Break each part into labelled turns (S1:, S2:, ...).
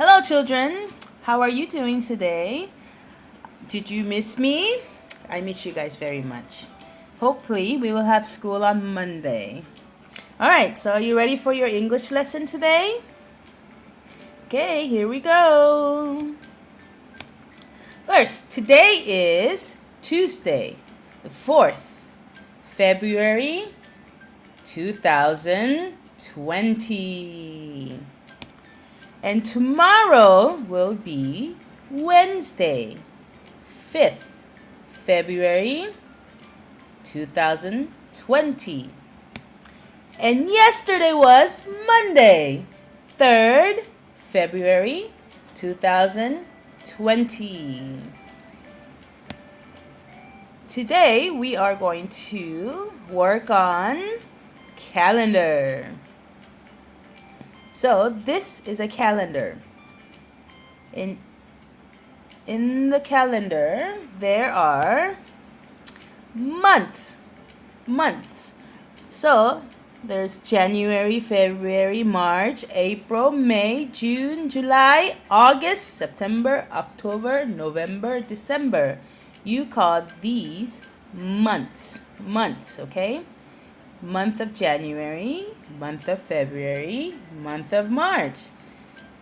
S1: Hello, children. How are you doing today? Did you miss me? I miss you guys very much. Hopefully, we will have school on Monday. Alright, so are you ready for your English lesson today? Okay, here we go. First, today is Tuesday, the 4th, February 2020. And tomorrow will be Wednesday, 5th February 2020. And yesterday was Monday, 3rd February 2020. Today we are going to work on calendar. So this is a calendar. In the calendar there are months. So there's January, February, March, April, May, June, July, August, September, October, November, December. You call these months, okay? Month of January, month of February, month of March.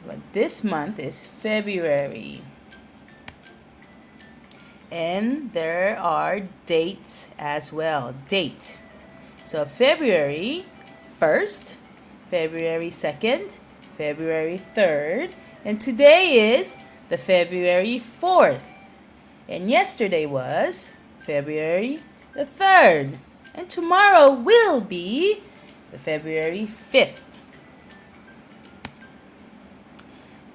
S1: But this month is February. And there are dates as well. Date. So February 1st, February 2nd, February 3rd, and today is the February 4th. And yesterday was February the 3rd. And tomorrow will be the February 5th.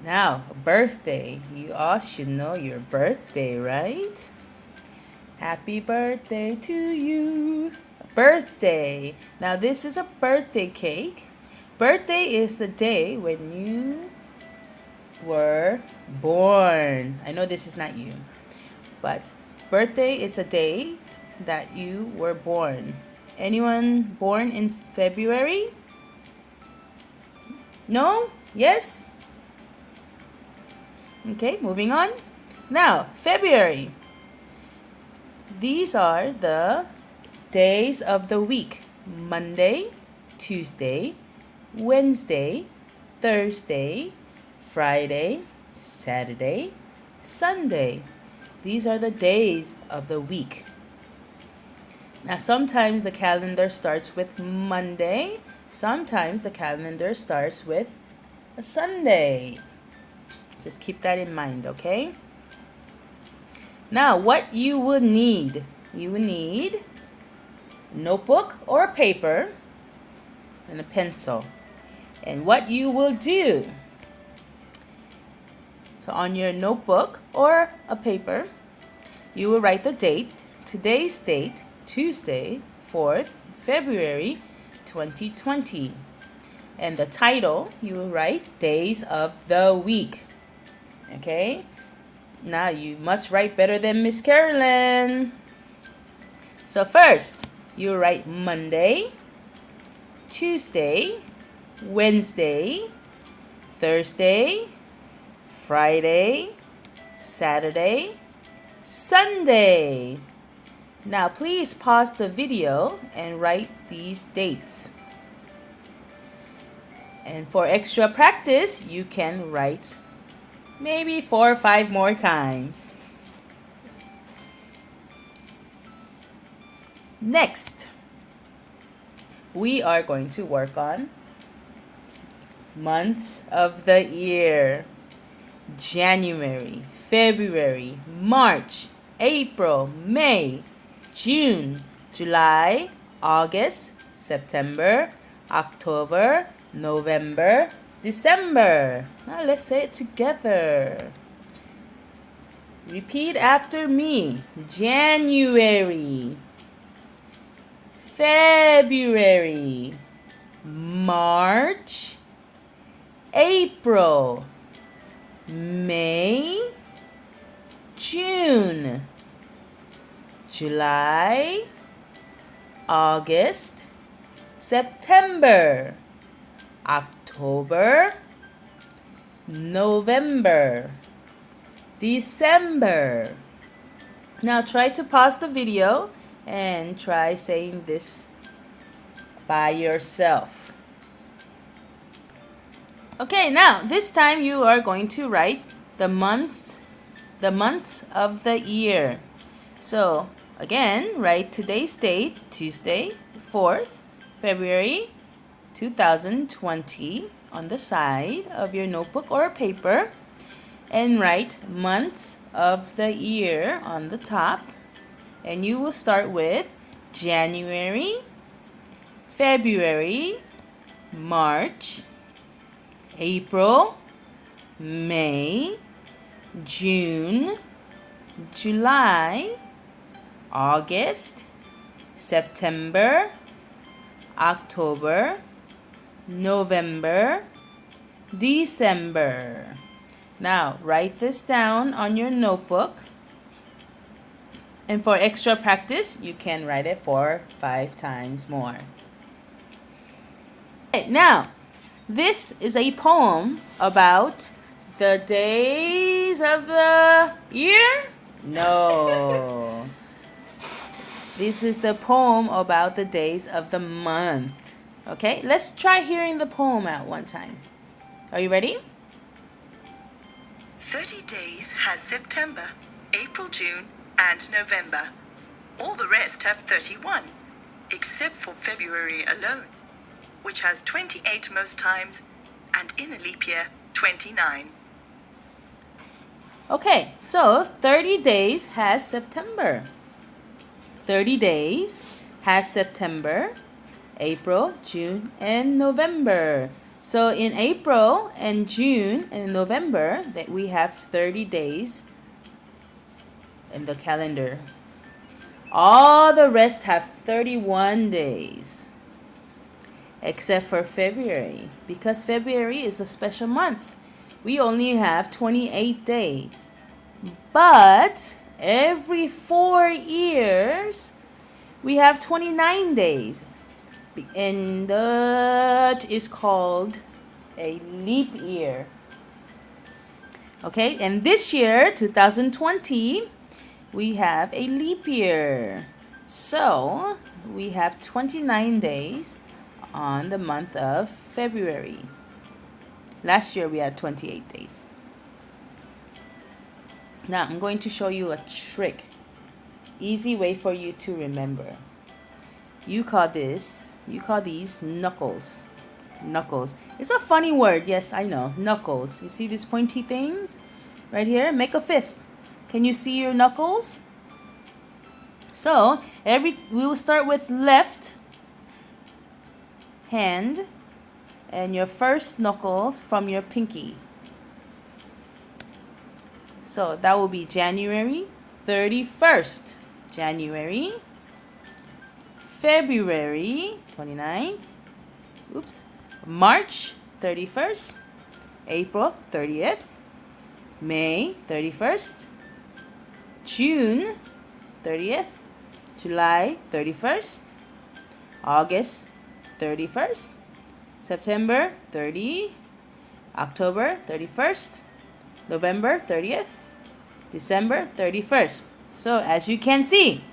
S1: Now, birthday. You all should know your birthday, right? Happy birthday to you. Birthday. Now, this is a birthday cake. Birthday is the day when you were born. I know this is not you, but birthday is the date that you were born. Anyone born in February? No? Yes? Okay, moving on. Now, February. These are the days of the week. Monday, Tuesday, Wednesday, Thursday, Friday, Saturday, Sunday. These are the days of the week. Now, sometimes the calendar starts with Monday. Sometimes the calendar starts with a Sunday. Just keep that in mind, okay? Now, what you will need. You will need a notebook or a paper and a pencil. And what you will do. So on your notebook or a paper, you will write the date. Today's date, Tuesday, 4th February 2020. And the title, you will write Days of the Week. Okay? Now you must write better than Miss Carolyn. So first, you write Monday, Tuesday, Wednesday, Thursday, Friday, Saturday, Sunday. Now please pause the video and write these dates. And for extra practice, you can write maybe 4 or 5 more times. Next, we are going to work on months of the year. January, February, March, April, May, June, July, August, September, October, November, December. Now let's say it together. Repeat after me. January, February, March, April, May, June, July, August, September, October, November, December. Now try to pause the video and try saying this by yourself. Okay, now this time you are going to write the months of the year. So again, write today's date, Tuesday, 4th February 2020 on the side of your notebook or paper, and write months of the year on the top. And you will start with January, February, March, April, May, June, July, August, September, October, November, December. Now, write this down on your notebook. And for extra practice, you can write it 4 or 5 times more. Okay, now, this is a poem about the days of the year? No. This is the poem about the days of the month. Okay, let's try hearing the poem out one time. Are you ready?
S2: 30 days has September, April, June, and November. All the rest have 31, except for February alone, which has 28 most times, and in a leap year, 29.
S1: Okay, so 30 days has September. 30 days has September, April, June, and November. So in April and June and November, that we have 30 days in the calendar. All the rest have 31 days, except for February, because February is a special month. We only have 28 days. But every 4 years, we have 29 days. And that is called a leap year. Okay, and this year, 2020, we have a leap year. So, we have 29 days on the month of February. Last year, we had 28 days. Now, I'm going to show you a trick. Easy way for you to remember. You call these knuckles. Knuckles. It's a funny word. Yes, I know. Knuckles. You see these pointy things right here? Make a fist. Can you see your knuckles? So, we will start with left hand and your first knuckles from your pinky. So, that will be January 31st. January, February 29th, March 31st, April 30th, May 31st, June 30th, July 31st, August 31st, September 30, October 31st, November 30th, December 31st. So as you can see,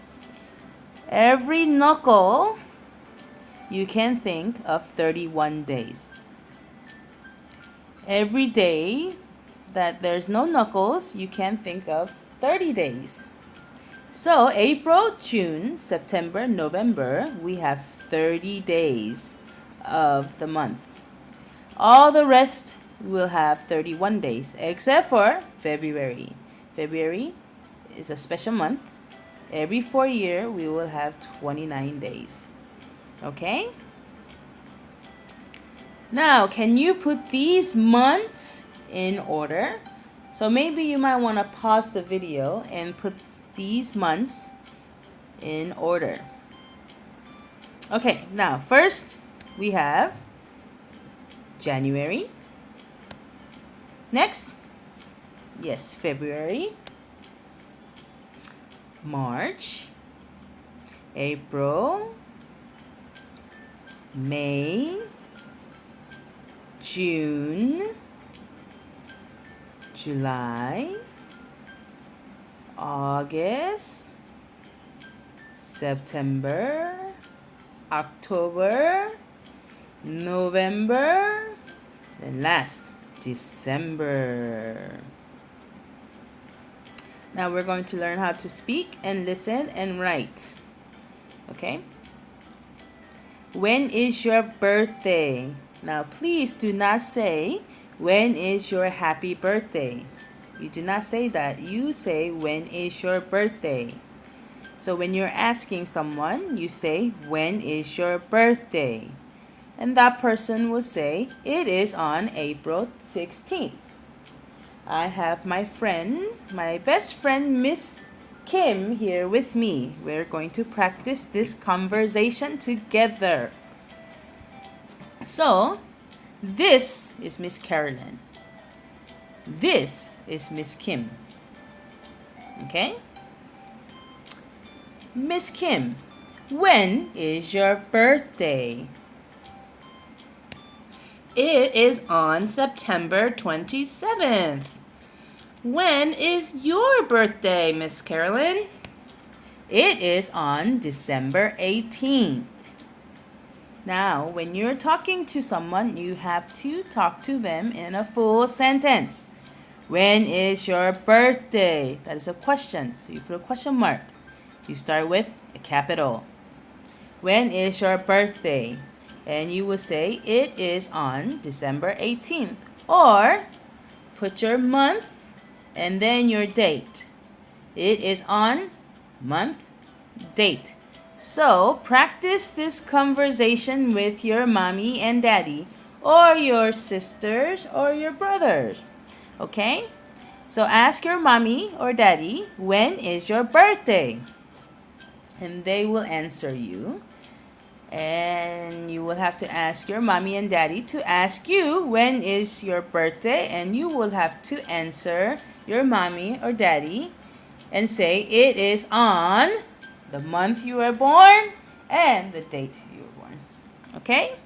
S1: every knuckle, you can think of 31 days. Every day that there's no knuckles, you can think of 30 days. So April, June, September, November, we have 30 days of the month. All the rest will have 31 days, except for February. February is a special month. Every 4 years, we will have 29 days. Okay? Now, can you put these months in order? So maybe you might want to pause the video and put these months in order. Okay, now first we have January. Next, yes, February, March, April, May, June, July, August, September, October, November, and last, December. Now we're going to learn how to speak and listen and write. Okay? When is your birthday? Now please do not say, when is your happy birthday? You do not say that. You say, when is your birthday? So when you're asking someone, you say, when is your birthday? And that person will say, it is on April 16th. I have my friend, my best friend, Miss Kim, here with me. We're going to practice this conversation together. So, this is Miss Carolyn. This is Miss Kim. Okay? Miss Kim, when is your birthday?
S3: It is on September 27th. When is your birthday, Miss Carolyn?
S1: It is on December 18th. Now, when you're talking to someone, you have to talk to them in a full sentence. When is your birthday? That is a question, so you put a question mark. You start with a capital. When is your birthday? And you will say it is on December 18th. Or put your month and then your date. It is on month, date. So practice this conversation with your mommy and daddy, or your sisters or your brothers. Okay? So ask your mommy or daddy, when is your birthday? And they will answer you. And you will have to ask your mommy and daddy to ask you, when is your birthday? And you will have to answer your mommy or daddy and say, it is on the month you were born and the date you were born. Okay?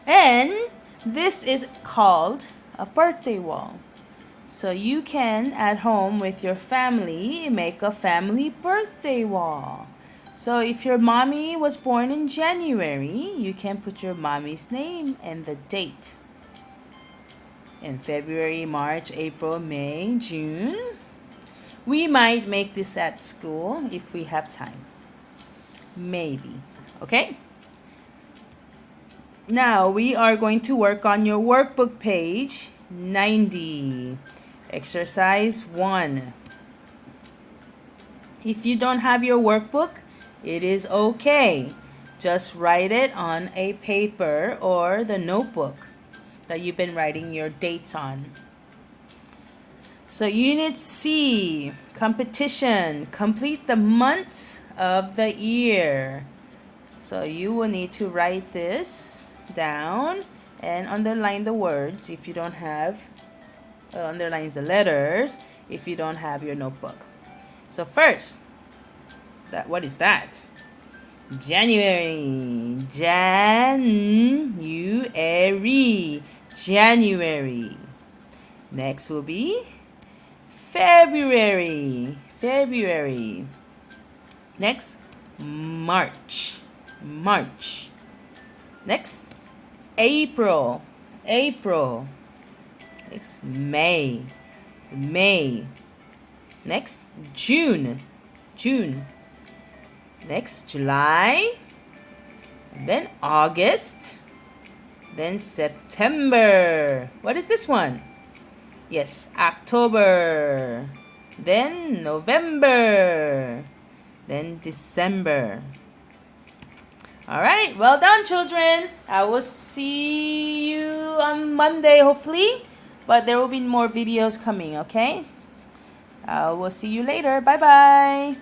S1: And this is called a birthday wall. So you can, at home with your family, make a family birthday wall. So if your mommy was born in January, you can put your mommy's name and the date. In February, March, April, May, June. We might make this at school if we have time. Maybe. Okay? Now we are going to work on your workbook page 90. Exercise 1. If you don't have your workbook, it is okay. Just write it on a paper or the notebook that you've been writing your dates on. So Unit C, competition. Complete the months of the year. So you will need to write this down and underline the words if you don't have, underline the letters if you don't have your notebook. So first, what is that? January. January. January. Next will be February. February. Next, March. March. Next, April. April. Next, May. May. Next, June. June. Next, July. And then August. Then September. What is this one? Yes, October. Then November. Then December. All right, well done, children. I will see you on Monday, hopefully. But there will be more videos coming, okay? I will see you later. Bye-bye.